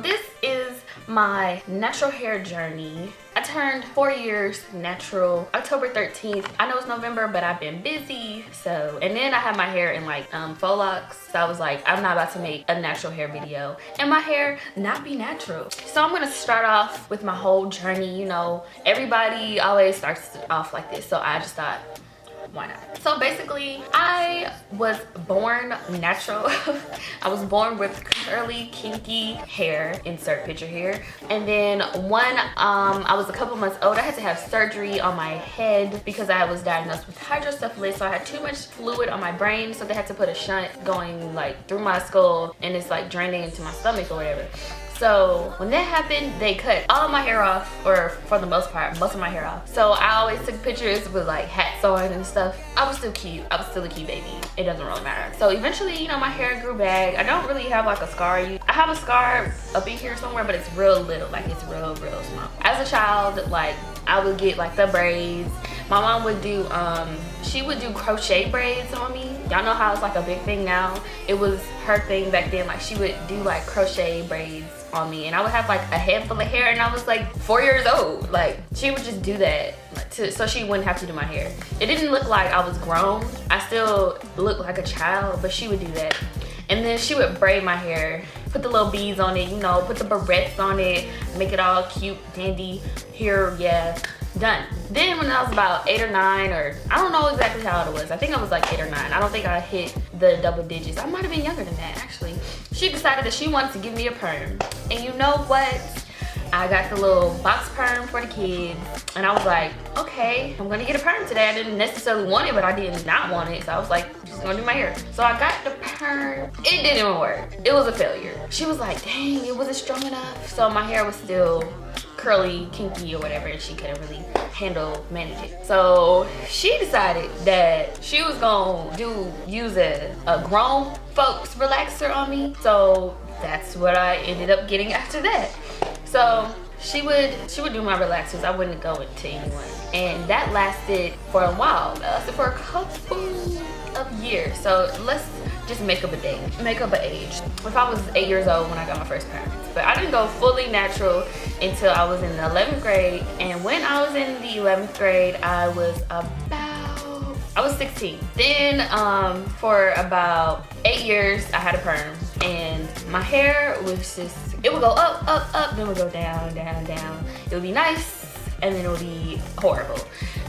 this is my natural hair journey. I turned 4 years natural October 13th. I know it's November, but I've been busy. So, and then I had my hair in like faux locks. So I was like, I'm not about to make a natural hair video and my hair not be natural. So I'm gonna start off with my whole journey. You know, everybody always starts off like this. So I just thought, why not? So basically, I was born natural. I was born with curly, kinky hair, insert picture here. And then when I was a couple months old, I had to have surgery on my head because I was diagnosed with hydrocephalus. So I had too much fluid on my brain, so they had to put a shunt going like through my skull, and it's like draining into my stomach or whatever. So when that happened, they cut all of my hair off, or for the most part, most of my hair off. So I always took pictures with like hats on and stuff. I was still cute. I was still a cute baby. It doesn't really matter. So eventually, you know, my hair grew back. I don't really have like a scar. I have a scar up in here somewhere, but it's real little. Like it's real small. As a child, like I would get like the braids. My mom would do, she would do crochet braids on me. Y'all know how it's like a big thing now. It was her thing back then. Like she would do like crochet braids on me, and I would have like a handful of hair, and I was like 4 years old. Like she would just do that so she wouldn't have to do my hair. It didn't look like I was grown. I still looked like a child, but she would do that. And then she would braid my hair, put the little beads on it, you know, put the barrettes on it, make it all cute, dandy. Here, yeah, done. Then when I was about 8 or 9, or I don't know exactly how old it was. I think I was like 8 or 9. I don't think I hit the double digits. I might have been younger than that, actually. She decided that she wanted to give me a perm. And you know what? I got the little box perm for the kids, and I was like, okay, I'm gonna get a perm today. I didn't necessarily want it, but I did not want it, so I was like, I'm just gonna do my hair. So I got the perm. It didn't work. It was a failure. She was like, dang, it wasn't strong enough. So my hair was still curly, kinky, or whatever, and she couldn't really manage it. So she decided that she was gonna use a grown folks relaxer on me. So that's what I ended up getting after that. So she would do my relaxers. I wouldn't go to anyone, and that lasted for a while. That lasted for a couple of years. So let's just make up an age. If I was 8 years old when I got my first perm, but I didn't go fully natural until I was in the 11th grade. And when I was in the 11th grade, I was 16. Then for about 8 years, I had a perm, and my hair was just, it would go up, then it would go down. It would be nice, and then it would be horrible.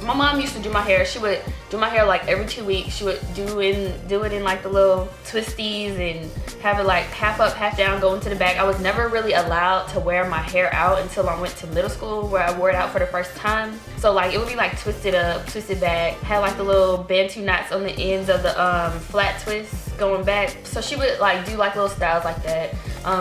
My mom used to do my hair. She would do my hair like every 2 weeks. She would do it in like the little twisties and have it like half up, half down, going to the back. I was never really allowed to wear my hair out until I went to middle school, where I wore it out for the first time. So like it would be like twisted up, twisted back, had like the little bantu knots on the ends of the flat twists going back. So she would like do like little styles like that.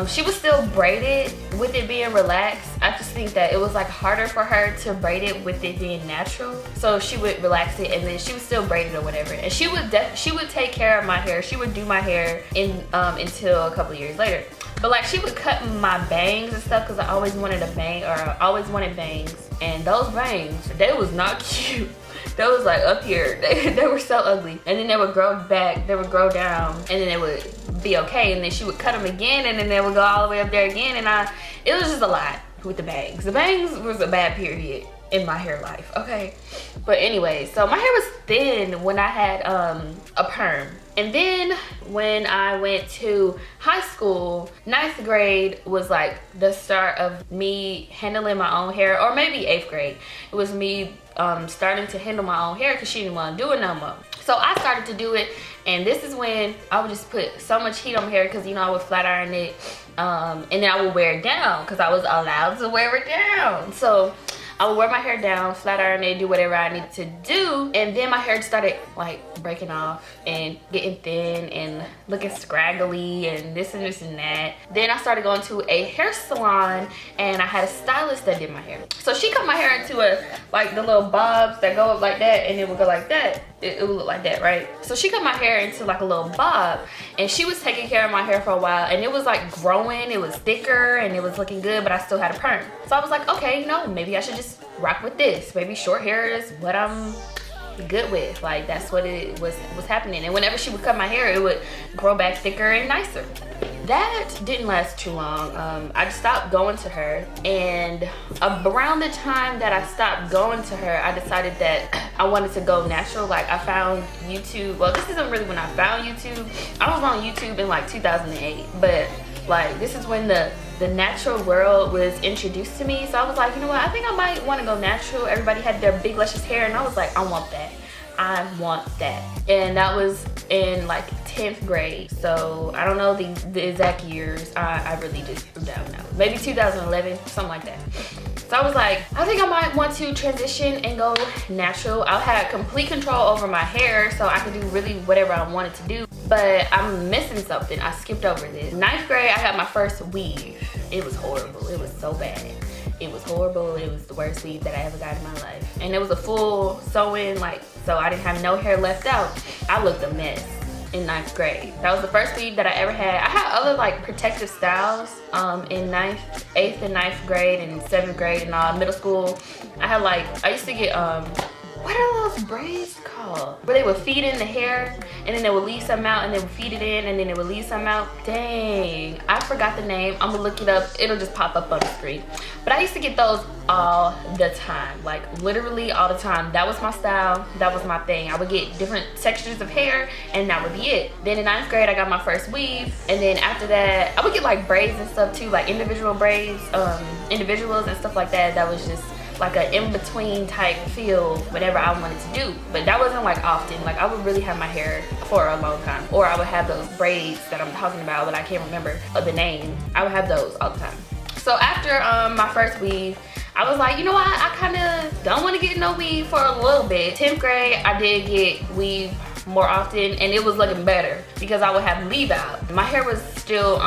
She was still braided with it being relaxed. I just think that it was like harder for her to braid it with it being natural. So she would relax it, and then she would still braid it or whatever. And she would take care of my hair. She would do my hair until a couple years later. But like she would cut my bangs and stuff, because I always wanted a bang, or I always wanted bangs. And those bangs, they was not cute. They was like up here. They were so ugly. And then they would grow back, they would grow down, and then they would be okay. And then she would cut them again, and then they would go all the way up there again. And it was just a lot with the bangs. The bangs was a bad period in my hair life, okay? But anyway, so my hair was thin when I had a perm. And then when I went to high school, 9th grade was like the start of me handling my own hair, or maybe 8th grade. It was me starting to handle my own hair because she didn't want to do it no more. So I started to do it, and this is when I would just put so much heat on my hair, because you know I would flat iron it, and then I would wear it down because I was allowed to wear it down. So I would wear my hair down, flat iron it, do whatever I needed to do, and then my hair started like breaking off and getting thin and looking scraggly and this and that. Then I started going to a hair salon, and I had a stylist that did my hair. So she cut my hair into like the little bobs that go up like that, and it would go like that. It would look like that, right? So she cut my hair into like a little bob, and she was taking care of my hair for a while, and it was like growing, it was thicker, and it was looking good, but I still had a perm. So I was like, okay, you know, maybe I should just rock with this. Maybe short hair is what I'm good with. Like that's what it was happening. And whenever she would cut my hair, it would grow back thicker and nicer. that didn't last too long. I just stopped going to her, and around the time that I stopped going to her, I decided that I wanted to go natural. Like, I found YouTube. Well, this isn't really when I found YouTube. I was on YouTube in like 2008, but like this is when the natural world was introduced to me. So I was like, you know what, I think I might want to go natural. Everybody had their big luscious hair, and I was like, I want that. I want that. And that was in like 10th grade. So I don't know the exact years. I really just don't know. Maybe 2011, something like that. So I was like, I think I might want to transition and go natural. I had complete control over my hair, so I could do really whatever I wanted to do. But I'm missing something. I skipped over this. 9th grade, I got my first weave. It was horrible. It was so bad. It was horrible. It was the worst weave that I ever got in my life. And it was a full sew-in, like, so I didn't have no hair left out. I looked a mess in 9th grade. That was the first weave that I ever had. I had other like protective styles in 8th and 9th grade and 7th grade and all, middle school. I had like, I used to get, what are those braids called? Where they would feed in the hair and then they would leave some out and they would feed it in and then they would leave some out. Dang, I forgot the name. I'm gonna look it up. It'll just pop up on the screen. But I used to get those all the time, like literally all the time. That was my style. That was my thing. I would get different textures of hair and that would be it. Then in 9th grade, I got my first weave. And then after that, I would get like braids and stuff too, like individual braids, individuals and stuff like that. That was just like an in-between type feel, whatever I wanted to do. But that wasn't like often. Like I would really have my hair for a long time. Or I would have those braids that I'm talking about, but I can't remember the name. I would have those all the time. So after my first weave, I was like, you know what? I kind of don't want to get no weave for a little bit. 10th grade, I did get weave more often, and it was looking better because I would have leave out. My hair was still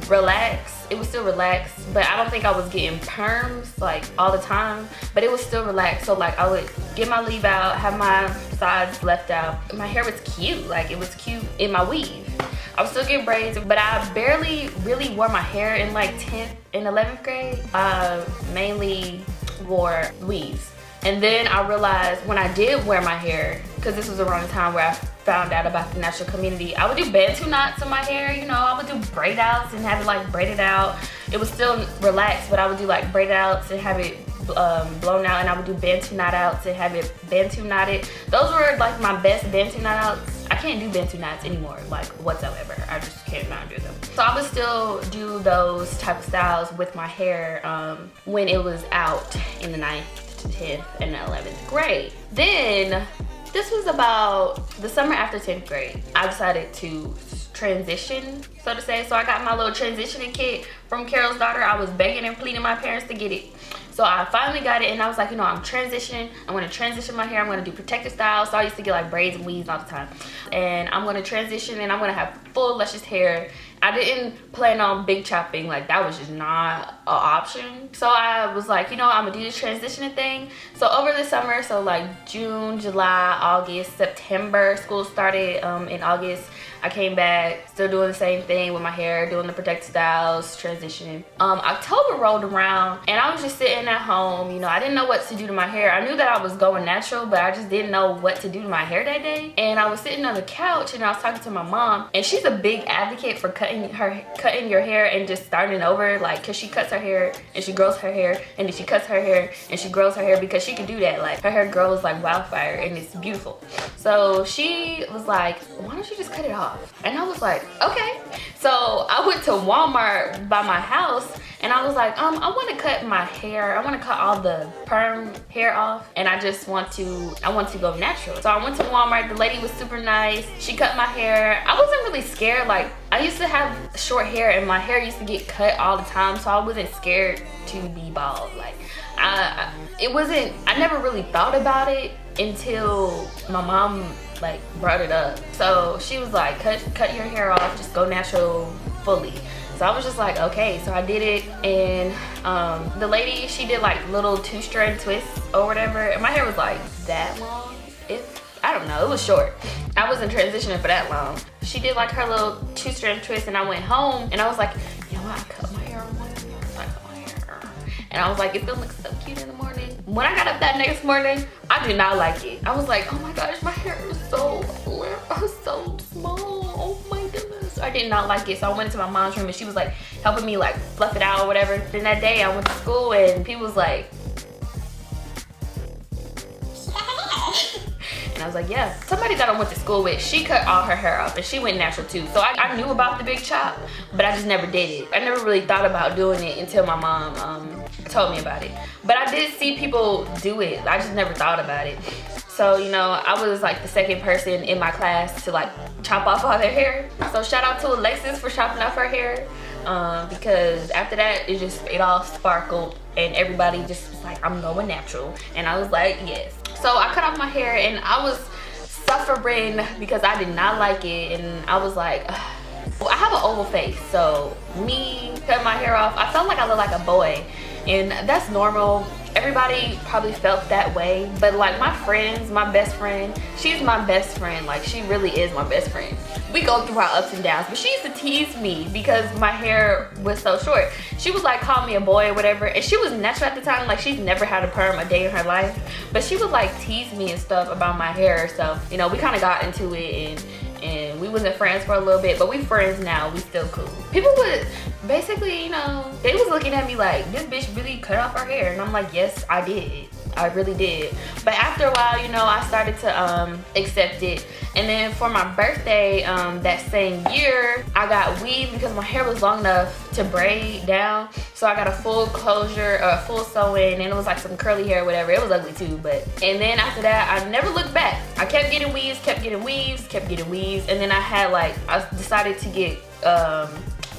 relaxed. It was still relaxed, but I don't think I was getting perms like all the time, but it was still relaxed. So like I would get my leave out, have my sides left out. My hair was cute, like it was cute in my weave. I was still getting braids, but I barely really wore my hair in like 10th and 11th grade. I mainly wore weaves. And then I realized when I did wear my hair, because this was around the time where I found out about the natural community, I would do bantu knots in my hair, you know, I would do braid outs and have it like braided out. It was still relaxed, but I would do like braid outs and have it blown out, and I would do bantu knot outs and have it bantu knotted. Those were like my best bantu knot outs. I can't do bantu knots anymore, like whatsoever. I just cannot do them. So I would still do those type of styles with my hair when it was out in the 9th, 10th, and 11th grade. Then this was about the summer after 10th grade. I decided to transition, so to say. So I got my little transitioning kit from Carol's daughter. I was begging and pleading my parents to get it. So I finally got it, and I was like, you know, I'm transitioning. I'm gonna transition my hair. I'm gonna do protective styles. So I used to get like braids and weaves all the time. And I'm gonna transition, and I'm gonna have full luscious hair. I didn't plan on big chopping, like that was just not an option. So I was like, you know, I'm gonna do this transitioning thing. So over the summer, so like June, July, August, September, school started in August. I came back, still doing the same thing with my hair, doing the protective styles, transitioning. October rolled around, and I was just sitting at home. You know, I didn't know what to do to my hair. I knew that I was going natural, but I just didn't know what to do to my hair that day. And I was sitting on the couch, and I was talking to my mom, and she's a big advocate for cutting your hair and just starting over, like, because she cuts her hair and she grows her hair, and then she cuts her hair and she grows her hair, because she can do that. Like, her hair grows like wildfire, and it's beautiful. So she was like, why don't you just cut it off? And I was like, okay. So I went to Walmart by my house, and I was like, I want to cut my hair. I want to cut all the perm hair off, and I want to go natural. So I went to Walmart. The lady was super nice. She cut my hair. I wasn't really scared. Like, I used to have short hair, and my hair used to get cut all the time, so I wasn't scared to be bald. Like, I never really thought about it until my mom like brought it up. So she was like, cut your hair off, just go natural fully. So I was just like, okay. So I did it, and the lady, she did like little 2-strand twists or whatever, and my hair was like that long. I don't know, it was short. I wasn't transitioning for that long. She did like her little 2-strand twist, and I went home, and I was like, you know what, I cut my hair on one. And I was like, it's gonna look so cute in the morning. When I got up that next morning, I did not like it. I was like, oh my gosh, my hair is so small. Oh my goodness. I did not like it, so I went into my mom's room and she was like helping me like fluff it out or whatever. Then that day I went to school and people was like, and I was like, yeah. Somebody that I went to school with, she cut all her hair off and she went natural too. So I knew about the big chop, but I just never did it. I never really thought about doing it until my mom told me about it. But I did see people do it. I just never thought about it. So, you know, I was like the second person in my class to like chop off all their hair. So shout out to Alexis for chopping off her hair. Because after that, it all sparkled and everybody just was like, I'm going natural. And I was like, yes. So I cut off my hair and I was suffering because I did not like it. And I was like, ugh. I have an oval face, so me cutting my hair off, I felt like I looked like a boy. And that's normal. Everybody probably felt that way, but like my friends, my best friend, she's my best friend. Like she really is my best friend. We go through our ups and downs, but she used to tease me because my hair was so short. She was like, call me a boy or whatever, and she was natural at the time. Like she's never had a perm a day in her life, but she would like tease me and stuff about my hair. So, you know, we kind of got into it and we wasn't friends for a little bit, but we friends now. We still cool. People would basically, you know, they was looking at me like, this bitch really cut off her hair. And I'm like, yes, I did. I really did. But after a while, you know, I started to accept it. And then for my birthday that same year, I got weave because my hair was long enough to braid down. So I got a full closure, full sew-in, and it was like some curly hair or whatever. It was ugly too, but. And then after that, I never looked back. I kept getting weaves, kept getting weaves, kept getting weaves. And then I had like, I decided to get,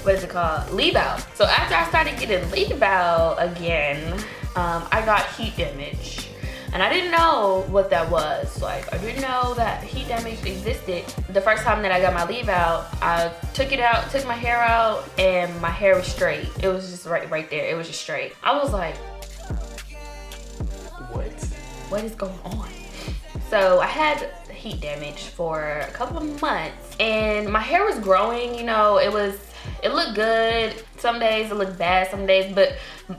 what is it called? Leave out. So after I started getting leave out again, I got heat damage. And I didn't know what that was. Like, I didn't know that heat damage existed. The first time that I got my leave out, I took it out, took my hair out, and my hair was straight. It was just right there. It was just straight. I was like, what is going on? So I had heat damage for a couple of months, and my hair was growing, you know, it looked good. Some days it looked bad, some days, but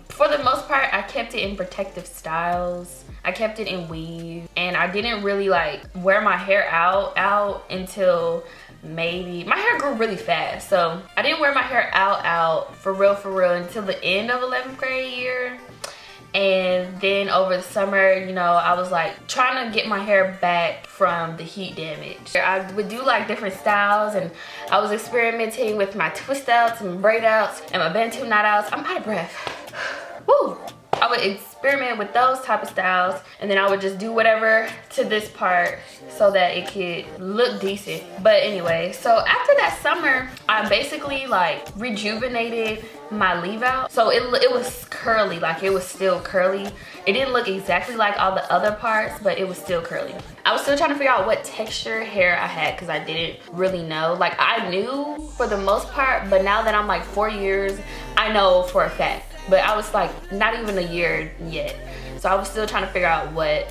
for the most part, I kept it in protective styles. I kept it in weave, and I didn't really like wear my hair out until maybe, my hair grew really fast. So I didn't wear my hair out for real until the end of 11th grade year. And then over the summer, you know, I was like trying to get my hair back from the heat damage. I would do like different styles, and I was experimenting with my twist outs and braid outs and my Bantu knot outs. I'm out of breath. Woo! I would experiment with those type of styles, and then I would just do whatever to this part so that it could look decent. But anyway, so after that summer, I basically like rejuvenated my leave out. So it was curly, like it was still curly. It didn't look exactly like all the other parts, but it was still curly. I was still trying to figure out what texture hair I had because I didn't really know. Like I knew for the most part, but now that I'm like 4 years, I know for a fact. But I was like not even a year yet. So I was still trying to figure out what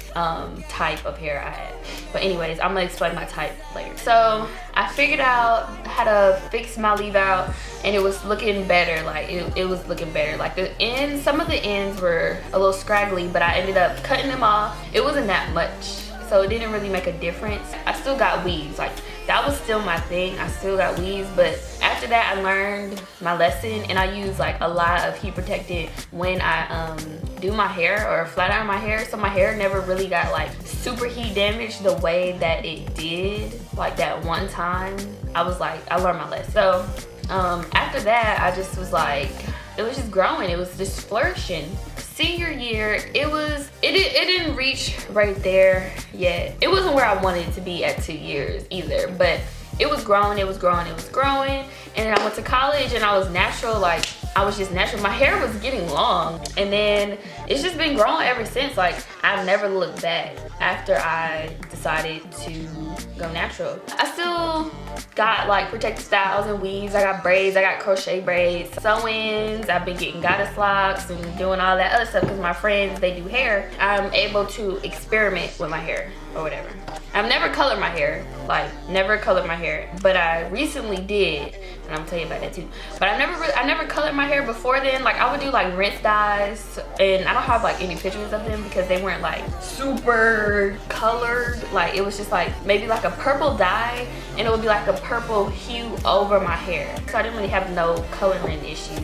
type of hair I had. But anyways, I'm gonna explain my type later. So I figured out how to fix my leave out, and it was looking better. Like it was looking better. Like the ends, some of the ends were a little scraggly, but I ended up cutting them off. It wasn't that much, so it didn't really make a difference. I still got weaves. Like that was still my thing. I still got weaves, but after that I learned my lesson, and I use like a lot of heat protectant when I do my hair or flat iron my hair, so my hair never really got like super heat damaged the way that it did like that one time. I learned my lesson. So after that, I just was like, it was just growing, it was just flourishing. Senior year, it didn't reach right there yet. It wasn't where I wanted it to be at 2 years either, but it was growing, it was growing, it was growing. And then I went to college and I was natural, like I was just natural. My hair was getting long, and then it's just been growing ever since. Like I've never looked back after I decided to go natural. I still got like protective styles and weaves. I got braids, I got crochet braids, sew-ins. I've been getting goddess locks and doing all that other stuff because my friends, they do hair. I'm able to experiment with my hair or whatever. I've never colored my hair, like never colored my hair, but I recently did, and I'm gonna tell you about that too. But I never colored my hair before then. Like I would do like rinse dyes, and I don't have like any pictures of them because they weren't like super weird colored, like it was just like maybe like a purple dye, and it would be like a purple hue over my hair. So I didn't really have no coloring issues.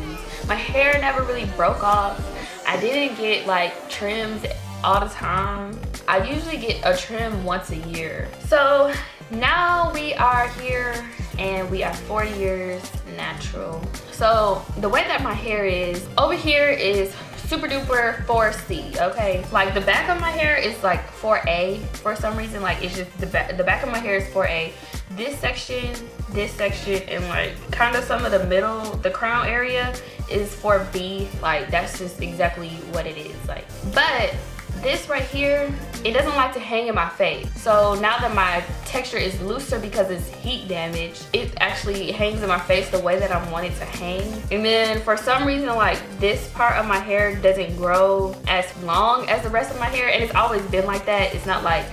My hair never really broke off. I didn't get like trims all the time. I usually get a trim once a year. So now we are here and we are 4 years natural. So the way that my hair is over here is super duper 4C, okay? Like the back of my hair is like 4A for some reason. Like it's just the back of my hair is 4A. This section, and like kind of some of the middle, the crown area is 4B. Like that's just exactly what it is. Like, but this right here, it doesn't like to hang in my face. So now that my texture is looser because it's heat damage, it actually hangs in my face the way that I want it to hang. And then for some reason, like this part of my hair doesn't grow as long as the rest of my hair, and it's always been like that. It's not like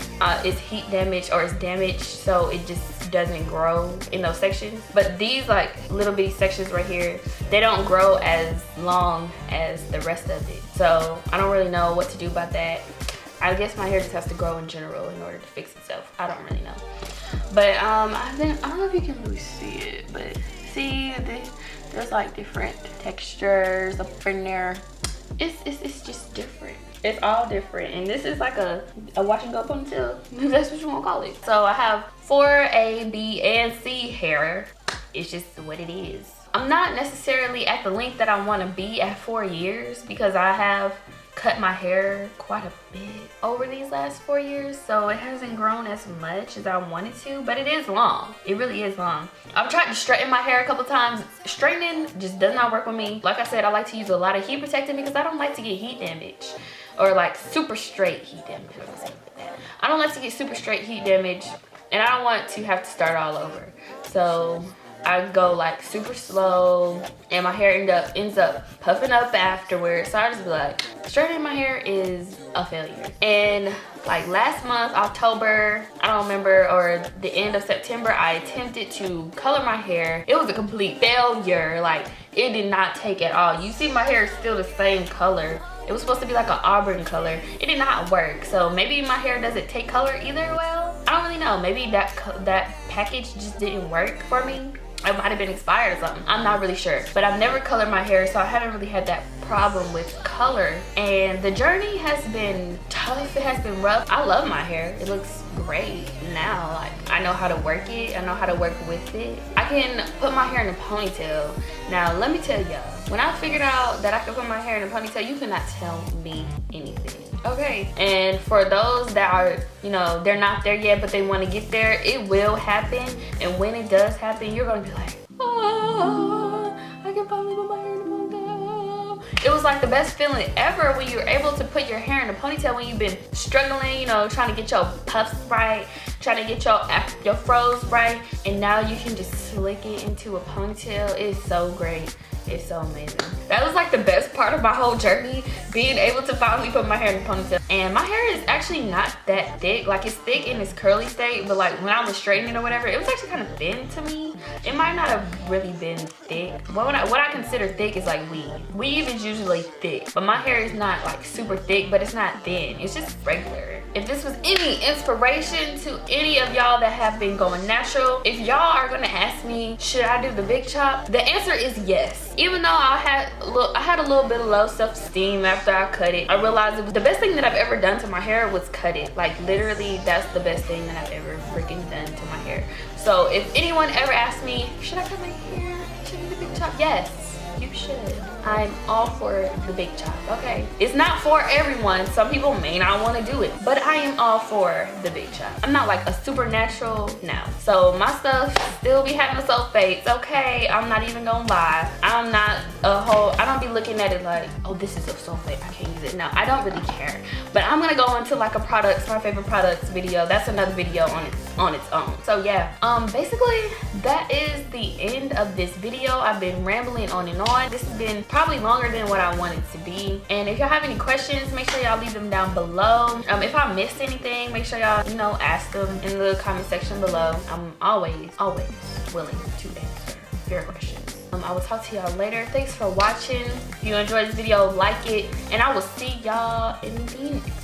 it's heat damage or it's damaged, so it just doesn't grow in those sections. But these like little bitty sections right here, they don't grow as long as the rest of it. So I don't really know what to do about that. I guess my hair just has to grow in general in order to fix itself. I don't really know. But I don't know if you can really see it, but see there's like different textures up in there. It's just different. It's all different. And this is like a wash and go ponytail, if that's what you want to call it. So I have 4A, B, and C hair. It's just what it is. I'm not necessarily at the length that I want to be at 4 years because I have cut my hair quite a bit over these last 4 years, so it hasn't grown as much as I wanted to, but it is long. It really is long. I've tried to straighten my hair a couple times. Straightening just does not work with me. Like I said, I like to use a lot of heat protectant because I don't like to get heat damage, or like super straight heat damage. I don't like to get super straight heat damage, and I don't want to have to start all over. So I go like super slow, and my hair ends up puffing up afterwards. So I just be like, straightening my hair is a failure. And like last month, October, I don't remember, or the end of September, I attempted to color my hair. It was a complete failure. Like it did not take at all. You see my hair is still the same color. It was supposed to be like an auburn color. It did not work. So maybe my hair doesn't take color either well. I don't really know. Maybe that package just didn't work for me. It might have been expired or something. I'm not really sure. But I've never colored my hair, so I haven't really had that problem with color. And the journey has been tough. It has been rough. I love my hair. It looks great now. Like I know how to work it. I know how to work with it. I can put my hair in a ponytail. Now let me tell y'all, when I figured out that I could put my hair in a ponytail, you cannot tell me anything. Okay, and for those that are, you know, they're not there yet but they want to get there, it will happen. And when it does happen, you're gonna be like, oh, I can finally put my hair in a ponytail. It was like the best feeling ever when you're able to put your hair in a ponytail, when you've been struggling, you know, trying to get your puffs right, trying to get your froze right, and now you can just slick it into a ponytail. It's so great. It's so amazing. That was like the best part of my whole journey, being able to finally put my hair in a ponytail. And my hair is actually not that thick. Like it's thick in its curly state, but like when I was straightening it or whatever, it was actually kind of thin to me. It might not have really been thick. What I consider thick is like weave. Weave is usually thick, but my hair is not like super thick, but it's not thin. It's just regular. If this was any inspiration to any of y'all that have been going natural, if y'all are gonna ask me, should I do the big chop? The answer is yes. Even though I had a little bit of low self-esteem after I cut it, I realized it was the best thing that I've ever done to my hair was cut it. Like literally, that's the best thing that I've ever freaking done to my hair. So if anyone ever asks me, should I cut my hair? Should I do the big chop? Yes, you should. I'm all for the big chop, okay? It's not for everyone. Some people may not want to do it, but I am all for the big chop. I'm not like a supernatural now. So my stuff still be having the sulfates, okay? I'm not even gonna lie. I'm not I don't be looking at it like, oh, this is a sulfate, I can't use it. No, I don't really care. But I'm gonna go into like my favorite products video. That's another video on its own. So yeah, basically that is the end of this video. I've been rambling on and on. This has been probably longer than what I wanted to be. And if y'all have any questions, make sure y'all leave them down below. If I missed anything, make sure y'all, you know, ask them in the comment section below. I'm always willing to answer your questions. I will talk to y'all later. Thanks for watching. If you enjoyed this video, like it, and I will see y'all in the next